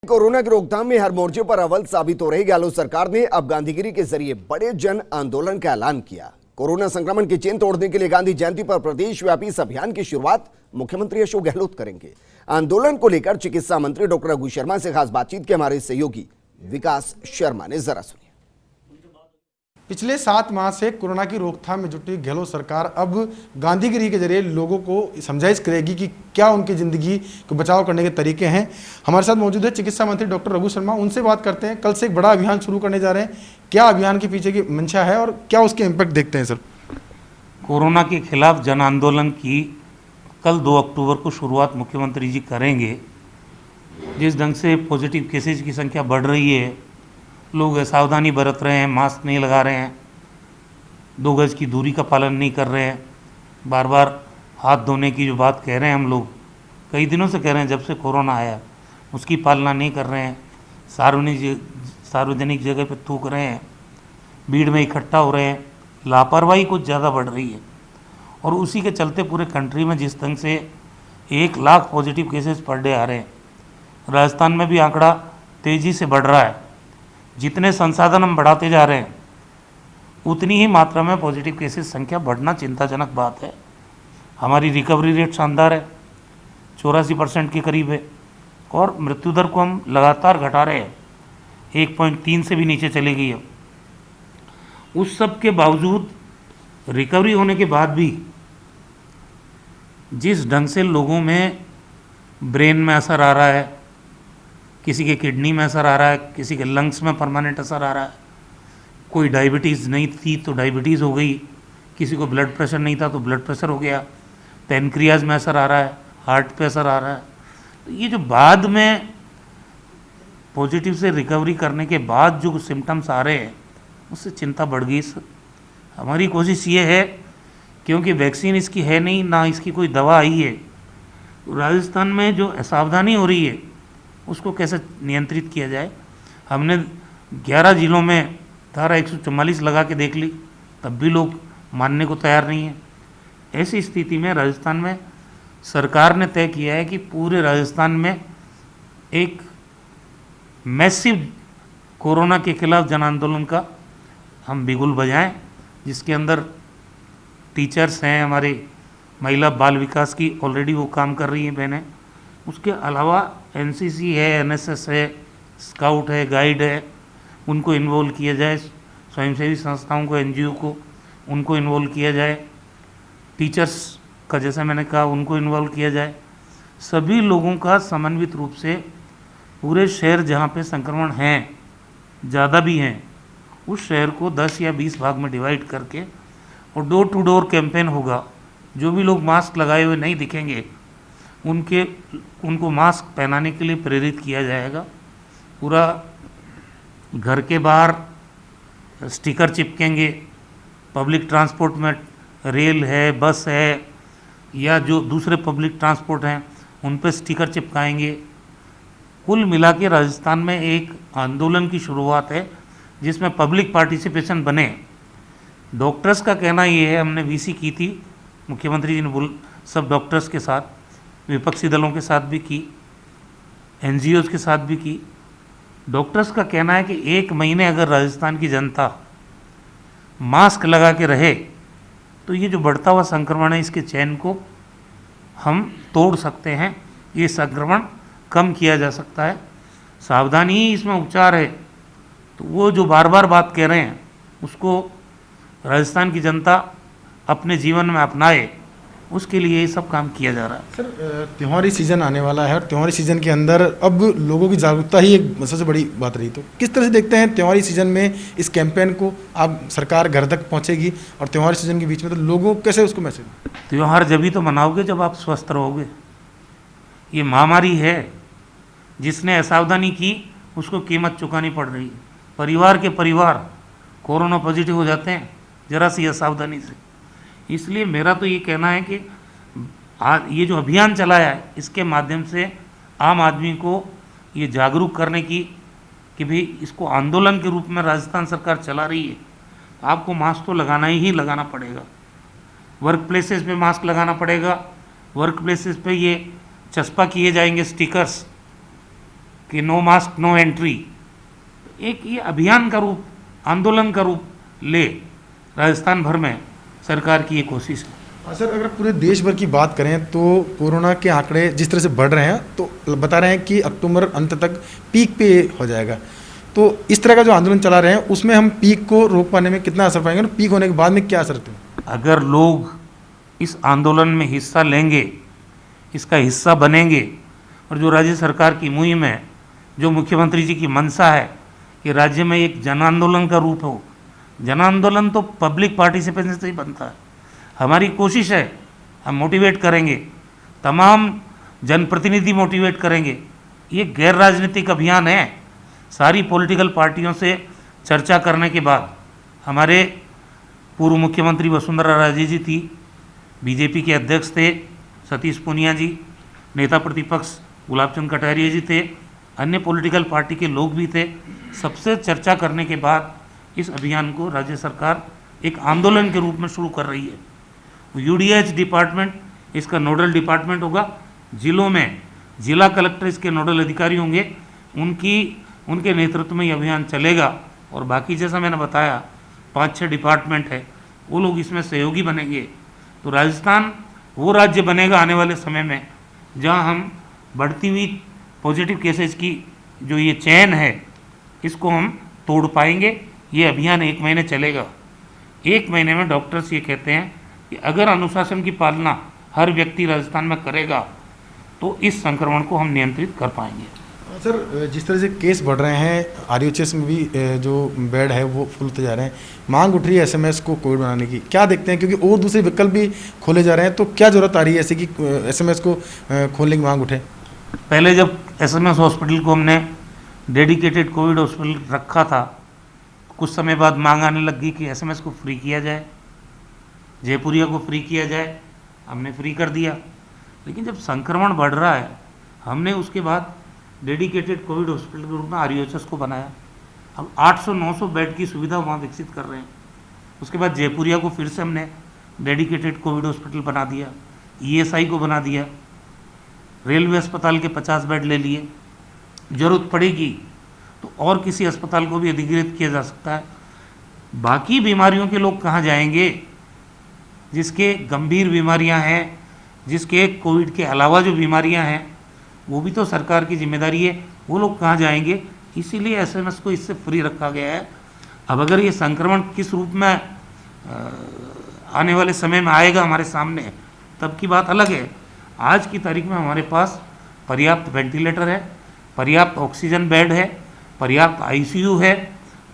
Corona की रोकथाम में हर मोर्चे पर अव्वल साबित हो रही गहलोत सरकार ने अब गांधीगिरी के जरिए बड़े जन आंदोलन का ऐलान किया। कोरोना संक्रमण की चेन तोड़ने के लिए गांधी जयंती पर प्रदेश व्यापी इस अभियान की शुरुआत मुख्यमंत्री अशोक गहलोत करेंगे। आंदोलन को लेकर चिकित्सा मंत्री डॉक्टर रघु शर्मा से खास बातचीत के हमारे सहयोगी विकास शर्मा ने जरा सुनिए। पिछले 7 माह से कोरोना की रोकथाम में जुटी गहलोत सरकार अब गांधीगिरी के जरिए लोगों को समझाइश करेगी कि क्या उनकी ज़िंदगी को बचाव करने के तरीके हैं। हमारे साथ मौजूद है चिकित्सा मंत्री डॉक्टर रघु शर्मा, उनसे बात करते हैं। कल से एक बड़ा अभियान शुरू करने जा रहे हैं, क्या अभियान के पीछे की मंशा है और क्या उसके इम्पैक्ट देखते हैं सर? कोरोना के खिलाफ जन आंदोलन की कल 2 अक्टूबर को शुरुआत मुख्यमंत्री जी करेंगे। जिस ढंग से पॉजिटिव केसेज की संख्या बढ़ रही है, लोग सावधानी बरत रहे हैं, मास्क नहीं लगा रहे हैं, 2 गज की दूरी का पालन नहीं कर रहे हैं, बार बार हाथ धोने की जो बात कह रहे हैं, हम लोग कई दिनों से कह रहे हैं जब से कोरोना आया, उसकी पालना नहीं कर रहे हैं, सार्वजनिक जगह पे थूक रहे हैं, भीड़ में इकट्ठा हो रहे हैं, लापरवाही कुछ ज़्यादा बढ़ रही है। और उसी के चलते पूरे कंट्री में जिस ढंग से 1 lakh positive cases per day आ रहे हैं, राजस्थान में भी आंकड़ा तेज़ी से बढ़ रहा है। जितने संसाधन हम बढ़ाते जा रहे हैं, उतनी ही मात्रा में पॉजिटिव केसेस संख्या बढ़ना चिंताजनक बात है। हमारी रिकवरी रेट शानदार है, 84% के करीब है, और मृत्यु दर को हम लगातार घटा रहे हैं, 1.3 से भी नीचे चली गई है। उस सब के बावजूद रिकवरी होने के बाद भी जिस ढंग से लोगों में ब्रेन में असर आ रहा है, किसी के किडनी में असर आ रहा है, किसी के लंग्स में परमानेंट असर आ रहा है, कोई डायबिटीज़ नहीं थी तो डायबिटीज़ हो गई, किसी को ब्लड प्रेशर नहीं था तो ब्लड प्रेशर हो गया, पैनक्रियाज में असर आ रहा है, हार्ट पे असर आ रहा है। तो ये जो बाद में पॉजिटिव से रिकवरी करने के बाद जो सिम्टम्स आ रहे हैं, उससे चिंता बढ़ गई। हमारी कोशिश ये है, क्योंकि वैक्सीन इसकी है नहीं, ना इसकी कोई दवा आई है, तो राजस्थान में जो असावधानी हो रही है उसको कैसे नियंत्रित किया जाए। हमने 11 जिलों में धारा 144 लगा के देख ली, तब भी लोग मानने को तैयार नहीं है। ऐसी स्थिति में राजस्थान में सरकार ने तय किया है कि पूरे राजस्थान में एक मैसिव कोरोना के खिलाफ जन आंदोलन का हम बिगुल बजाएं, जिसके अंदर टीचर्स हैं, हमारे महिला बाल विकास की ऑलरेडी वो काम कर रही हैं बहनें, उसके अलावा एनसीसी है, एनएसएस है, स्काउट है, गाइड है, उनको इन्वॉल्व किया जाए, स्वयंसेवी संस्थाओं को, एनजीओ को, उनको इन्वॉल्व किया जाए, टीचर्स का जैसा मैंने कहा उनको इन्वॉल्व किया जाए। सभी लोगों का समन्वित रूप से पूरे शहर जहाँ पे संक्रमण हैं, ज़्यादा भी हैं, उस शहर को 10 या 20 भाग में डिवाइड करके और डोर टू डोर कैंपेन होगा। जो भी लोग मास्क लगाए हुए नहीं दिखेंगे उनको मास्क पहनाने के लिए प्रेरित किया जाएगा। पूरा घर के बाहर स्टिकर चिपकेंगे, पब्लिक ट्रांसपोर्ट में रेल है, बस है, या जो दूसरे पब्लिक ट्रांसपोर्ट हैं उन पर स्टिकर चिपकाएंगे। कुल मिला के राजस्थान में एक आंदोलन की शुरुआत है जिसमें पब्लिक पार्टिसिपेशन बने। डॉक्टर्स का कहना ये है, हमने वीसी की थी, मुख्यमंत्री जी ने सब डॉक्टर्स के साथ, विपक्षी दलों के साथ भी की, एनजीओज़ के साथ भी की। डॉक्टर्स का कहना है कि 1 महीने अगर राजस्थान की जनता मास्क लगा के रहे तो ये जो बढ़ता हुआ संक्रमण है, इसके चैन को हम तोड़ सकते हैं, ये संक्रमण कम किया जा सकता है। सावधानी ही इसमें उपचार है। तो वो जो बार बार बात कह रहे हैं, उसको राजस्थान की जनता अपने जीवन में अपनाए, उसके लिए ये सब काम किया जा रहा है। सर, त्योहारी सीज़न आने वाला है और त्योहारी सीज़न के अंदर अब लोगों की जागरूकता ही एक सबसे बड़ी बात रही, तो किस तरह से देखते हैं त्योहारी सीज़न में इस कैंपेन को? आप सरकार घर तक पहुंचेगी और त्योहारी सीज़न के बीच में तो लोगों कैसे उसको मैसेज? त्यौहार जब ही तो मनाओगे जब आप स्वस्थ रहोगे। ये महामारी है, जिसने असावधानी की उसको कीमत चुकानी पड़ रही है। परिवार के परिवार कोरोना पॉजिटिव हो जाते हैं जरा सी असावधानी से। इसलिए मेरा तो ये कहना है कि ये जो अभियान चलाया है, इसके माध्यम से आम आदमी को ये जागरूक करने की कि भाई इसको आंदोलन के रूप में राजस्थान सरकार चला रही है, आपको मास्क तो लगाना ही लगाना पड़ेगा। वर्क प्लेसेस पे मास्क लगाना पड़ेगा, वर्क प्लेसेस पे ये चस्पा किए जाएंगे स्टिकर्स, कि नो मास्क नो एंट्री एक ये अभियान का रूप, आंदोलन का रूप ले, राजस्थान भर में सरकार की ये कोशिश है। सर, अगर पूरे देश भर की बात करें तो कोरोना के आंकड़े जिस तरह से बढ़ रहे हैं तो बता रहे हैं कि अक्टूबर अंत तक पीक पे हो जाएगा। तो इस तरह का जो आंदोलन चला रहे हैं उसमें हम पीक को रोक पाने में कितना असर पाएंगे और पीक होने के बाद में क्या असर होगा? अगर लोग इस आंदोलन में हिस्सा लेंगे, इसका हिस्सा बनेंगे और जो राज्य सरकार की मुहिम है, जो मुख्यमंत्री जी की मंशा है कि राज्य में एक जन आंदोलन का रूप हो। जन आंदोलन तो पब्लिक पार्टिसिपेशन से ही बनता है। हमारी कोशिश है, हम मोटिवेट करेंगे, तमाम जनप्रतिनिधि मोटिवेट करेंगे। ये गैर राजनीतिक अभियान है। सारी पॉलिटिकल पार्टियों से चर्चा करने के बाद हमारे पूर्व मुख्यमंत्री वसुंधरा राजे जी थी, बीजेपी के अध्यक्ष थे सतीश पूनिया जी, नेता प्रतिपक्ष गुलाब चंद कटारिया जी थे, अन्य पॉलिटिकल पार्टी के लोग भी थे। सबसे चर्चा करने के बाद इस अभियान को राज्य सरकार एक आंदोलन के रूप में शुरू कर रही है। यूडीएच डिपार्टमेंट इसका नोडल डिपार्टमेंट होगा। जिलों में जिला कलेक्टर इसके नोडल अधिकारी होंगे, उनके नेतृत्व में ये अभियान चलेगा। और बाकी जैसा मैंने बताया 5-6 डिपार्टमेंट है, वो लोग इसमें सहयोगी बनेंगे। तो राजस्थान वो राज्य बनेगा आने वाले समय में जहां हम बढ़ती हुई पॉजिटिव केसेज की जो ये चेन है इसको हम तोड़ पाएंगे। ये अभियान 1 महीने चलेगा। 1 महीने में डॉक्टर्स ये कहते हैं कि अगर अनुशासन की पालना हर व्यक्ति राजस्थान में करेगा तो इस संक्रमण को हम नियंत्रित कर पाएंगे। सर, जिस तरह से केस बढ़ रहे हैं, आरयूएचएस में भी जो बेड है वो फुल होते जा रहे हैं, मांग उठ रही है एसएमएस को कोविड बनाने की, क्या देखते हैं? क्योंकि और दूसरे विकल्प भी खोले जा रहे हैं, तो क्या जरूरत आ रही है ऐसे कि एसएमएस को खोलने की मांग उठे? पहले जब एसएमएस हॉस्पिटल को हमने डेडिकेटेड कोविड हॉस्पिटल रखा था, कुछ समय बाद मांग आने लगी कि एसएमएस को फ्री किया जाए, जयपुरिया को फ्री किया जाए। हमने फ्री कर दिया। लेकिन जब संक्रमण बढ़ रहा है, हमने उसके बाद डेडिकेटेड कोविड हॉस्पिटल के रूप में आरयूएचएस को बनाया। अब 800-900 बेड की सुविधा वहाँ विकसित कर रहे हैं। उसके बाद जयपुरिया को फिर से हमने डेडिकेटेड कोविड हॉस्पिटल बना दिया, ईएसआई को बना दिया, रेलवे अस्पताल के 50 बेड ले लिए। जरूरत पड़ेगी तो और किसी अस्पताल को भी अधिग्रहित किया जा सकता है। बाकी बीमारियों के लोग कहाँ जाएंगे? जिसके गंभीर बीमारियां हैं, जिसके कोविड के अलावा जो बीमारियां हैं, वो भी तो सरकार की जिम्मेदारी है। वो लोग कहाँ जाएंगे? इसीलिए एसएमएस को इससे फ्री रखा गया है। अब अगर ये संक्रमण किस रूप में आने वाले समय में आएगा हमारे सामने, तब की बात अलग है। आज की तारीख में हमारे पास पर्याप्त वेंटिलेटर है, पर्याप्त ऑक्सीजन बेड है, पर्याप्त आईसीयू है,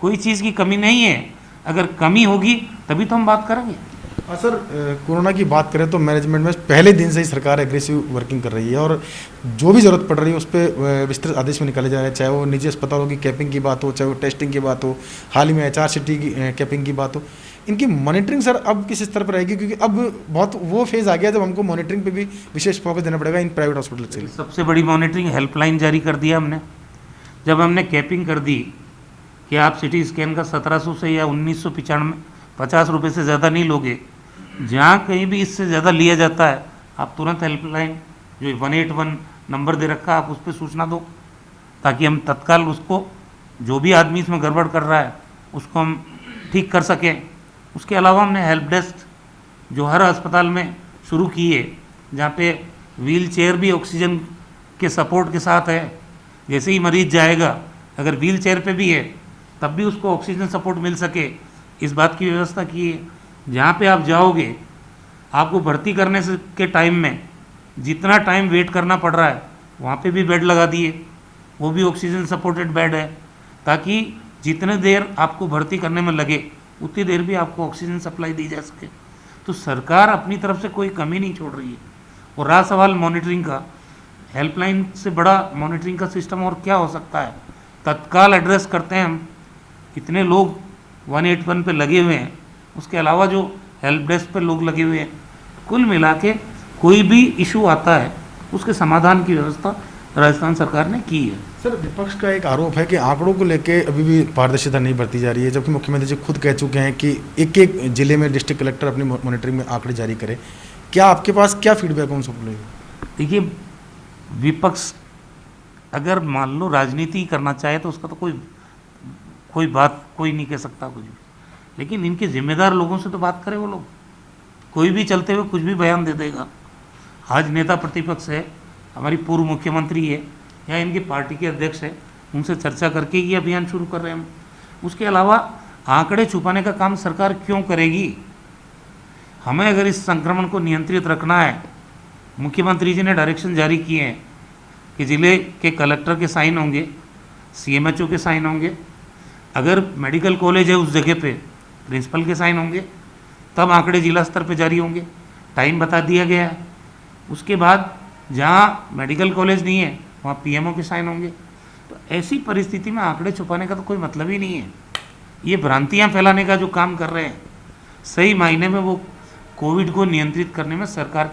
कोई चीज़ की कमी नहीं है। अगर कमी होगी तभी तो हम बात करेंगे। सर, कोरोना की बात करें तो मैनेजमेंट में पहले दिन से ही सरकार एग्रेसिव वर्किंग कर रही है और जो भी ज़रूरत पड़ रही है उस पर विस्तृत आदेश में निकाले जा रहे हैं, चाहे वो निजी अस्पतालों की कैपिंग की बात हो, चाहे वो टेस्टिंग की बात हो, हाल ही में HR सिटी की कैपिंग की बात हो। इनकी मॉनिटरिंग सर अब किस स्तर पर रहेगी? क्योंकि अब बहुत वो फेज़ आ गया जब हमको मॉनिटरिंग पे भी विशेष फोकस देना पड़ेगा इन प्राइवेट हॉस्पिटल से। सबसे बड़ी मॉनिटरिंग हेल्पलाइन जारी कर दिया हमने। जब हमने कैपिंग कर दी कि आप सिटी स्कैन का 1700 से या 1950 रुपये से ज़्यादा नहीं लोगे, जहाँ कहीं भी इससे ज़्यादा लिया जाता है आप तुरंत हेल्पलाइन जो 181 नंबर दे रखा है आप उस पर सूचना दो, ताकि हम तत्काल उसको, जो भी आदमी इसमें गड़बड़ कर रहा है उसको हम ठीक कर सकें। उसके अलावा हमने हेल्प डेस्क जो हर अस्पताल में शुरू की है, जहाँ पे व्हील चेयर भी ऑक्सीजन के सपोर्ट के साथ है। जैसे ही मरीज जाएगा, अगर व्हील चेयर पे भी है तब भी उसको ऑक्सीजन सपोर्ट मिल सके, इस बात की व्यवस्था की है। जहाँ पे आप जाओगे, आपको भर्ती करने से के टाइम में जितना टाइम वेट करना पड़ रहा है, वहाँ पे भी बेड लगा दिए, वो भी ऑक्सीजन सपोर्टेड बेड है, ताकि जितने देर आपको भर्ती करने में लगे उतनी देर भी आपको ऑक्सीजन सप्लाई दी जा सके। तो सरकार अपनी तरफ से कोई कमी नहीं छोड़ रही है। और रहा सवाल मॉनिटरिंग का, हेल्पलाइन से बड़ा मॉनिटरिंग का सिस्टम और क्या हो सकता है? तत्काल एड्रेस करते हैं हम। इतने लोग 181 पे लगे हुए हैं, उसके अलावा जो हेल्प डेस्क पे लोग लगे हुए हैं, कुल मिला के कोई भी इशू आता है उसके समाधान की व्यवस्था राजस्थान सरकार ने की है। सर, विपक्ष का एक आरोप है कि आंकड़ों को लेके अभी भी पारदर्शिता नहीं बरती जा रही है, जबकि मुख्यमंत्री जी खुद कह चुके हैं कि एक एक जिले में डिस्ट्रिक्ट कलेक्टर अपनी मॉनिटरिंग में आंकड़े जारी करे। क्या आपके पास क्या फीडबैक है उन सब? देखिए, विपक्ष अगर मान लो राजनीति करना चाहे तो उसका तो कोई बात कोई नहीं कह सकता कुछ भी, लेकिन इनके जिम्मेदार लोगों से तो बात करें वो लोग। कोई भी चलते हुए कुछ भी बयान दे देगा। आज नेता प्रतिपक्ष है, हमारी पूर्व मुख्यमंत्री है या इनकी पार्टी के अध्यक्ष है, उनसे चर्चा करके ये अभियान शुरू कर रहे हैं हम। उसके अलावा आंकड़े छुपाने का काम सरकार क्यों करेगी? हमें अगर इस संक्रमण को नियंत्रित रखना है, मुख्यमंत्री जी ने डायरेक्शन जारी किए हैं कि जिले के कलेक्टर के साइन होंगे, CMHO के साइन होंगे, अगर मेडिकल कॉलेज है उस जगह पे प्रिंसिपल के साइन होंगे, तब आंकड़े जिला स्तर पे जारी होंगे। टाइम बता दिया गया है। उसके बाद जहाँ मेडिकल कॉलेज नहीं है वहाँ PMO के साइन होंगे। तो ऐसी परिस्थिति में आंकड़े छुपाने का तो कोई मतलब ही नहीं है। ये भ्रांतियाँ फैलाने का जो काम कर रहे हैं, सही मायने में वो कोविड को नियंत्रित करने में सरकार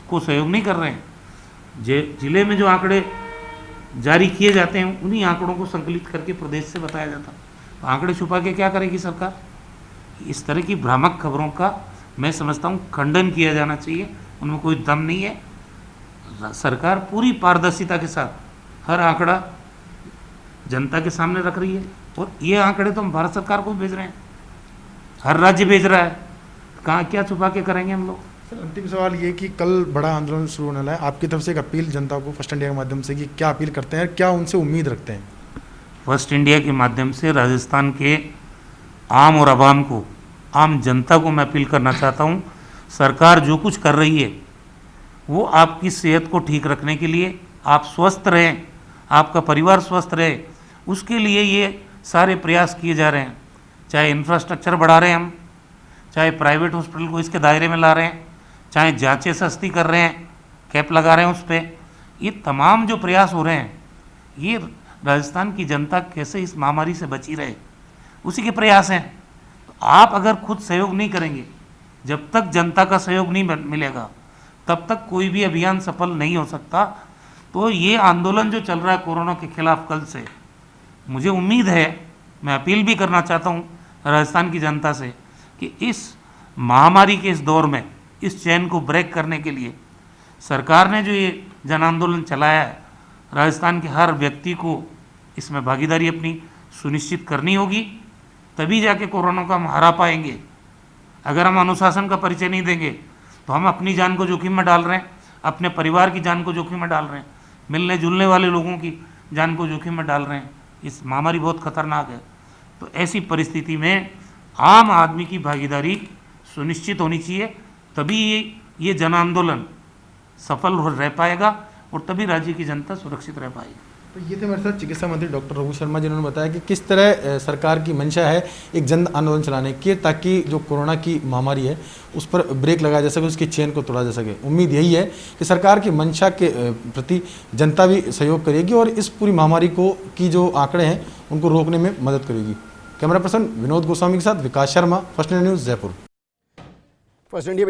को सहयोग नहीं कर रहे हैं। जिले में जो आंकड़े जारी किए जाते हैं उन्हीं आंकड़ों को संकलित करके प्रदेश से बताया जाता है। तो आंकड़े छुपा के क्या करेगी सरकार? इस तरह की भ्रामक खबरों का मैं समझता हूँ खंडन किया जाना चाहिए। उनमें कोई दम नहीं है। सरकार पूरी पारदर्शिता के साथ हर आंकड़ा जनता के सामने रख रही है, और ये आंकड़े तो हम भारत सरकार को भेज रहे हैं, हर राज्य भेज रहा है। कहाँ क्या छुपा के करेंगे हम लोग? सर, अंतिम सवाल ये कि कल बड़ा आंदोलन शुरू होने वाला है, आपकी तरफ से एक अपील जनता को फर्स्ट इंडिया के माध्यम से कि क्या अपील करते हैं, क्या उनसे उम्मीद रखते हैं? फर्स्ट इंडिया के माध्यम से राजस्थान के आम और आवाम को, आम जनता को मैं अपील करना चाहता हूँ, सरकार जो कुछ कर रही है वो आपकी सेहत को ठीक रखने के लिए, आप स्वस्थ रहें, आपका परिवार स्वस्थ रहे, उसके लिए ये सारे प्रयास किए जा रहे हैं। चाहे इंफ्रास्ट्रक्चर बढ़ा रहे हैं हम, चाहे प्राइवेट हॉस्पिटल को इसके दायरे में ला रहे हैं, चाहे जांचें सस्ती कर रहे हैं, कैप लगा रहे हैं उस पर, ये तमाम जो प्रयास हो रहे हैं, ये राजस्थान की जनता कैसे इस महामारी से बची रहे, उसी के प्रयास हैं। तो आप अगर खुद सहयोग नहीं करेंगे, जब तक जनता का सहयोग नहीं मिलेगा, तब तक कोई भी अभियान सफल नहीं हो सकता। तो ये आंदोलन जो चल रहा है कोरोना के खिलाफ कल से, मुझे उम्मीद है, मैं अपील भी करना चाहता हूँ राजस्थान की जनता से कि इस महामारी के इस दौर में इस चैन को ब्रेक करने के लिए सरकार ने जो ये जन आंदोलन चलाया है, राजस्थान के हर व्यक्ति को इसमें भागीदारी अपनी सुनिश्चित करनी होगी, तभी जाके कोरोना को हम हरा पाएंगे। अगर हम अनुशासन का परिचय नहीं देंगे तो हम अपनी जान को जोखिम में डाल रहे हैं, अपने परिवार की जान को जोखिम में डाल रहे हैं, मिलने जुलने वाले लोगों की जान को जोखिम में डाल रहे हैं। इस महामारी बहुत खतरनाक है। तो ऐसी परिस्थिति में आम आदमी की भागीदारी सुनिश्चित होनी चाहिए, तभी ये जन आंदोलन सफल रह पाएगा और तभी राज्य की जनता सुरक्षित रह पाएगी। तो ये थे मेरे साथ चिकित्सा मंत्री डॉक्टर रघु शर्मा, जिन्होंने बताया कि किस तरह सरकार की मंशा है एक जन आंदोलन चलाने की, ताकि जो कोरोना की महामारी है उस पर ब्रेक लगाया जा सके, उसकी चेन को तोड़ा जा सके। उम्मीद यही है कि सरकार की मंशा के प्रति जनता भी सहयोग करेगी और इस पूरी महामारी को की जो आंकड़े हैं उनको रोकने में मदद करेगी। कैमरा पर्सन विनोद गोस्वामी के साथ Vikas Sharma, first India news, Jaipur. First India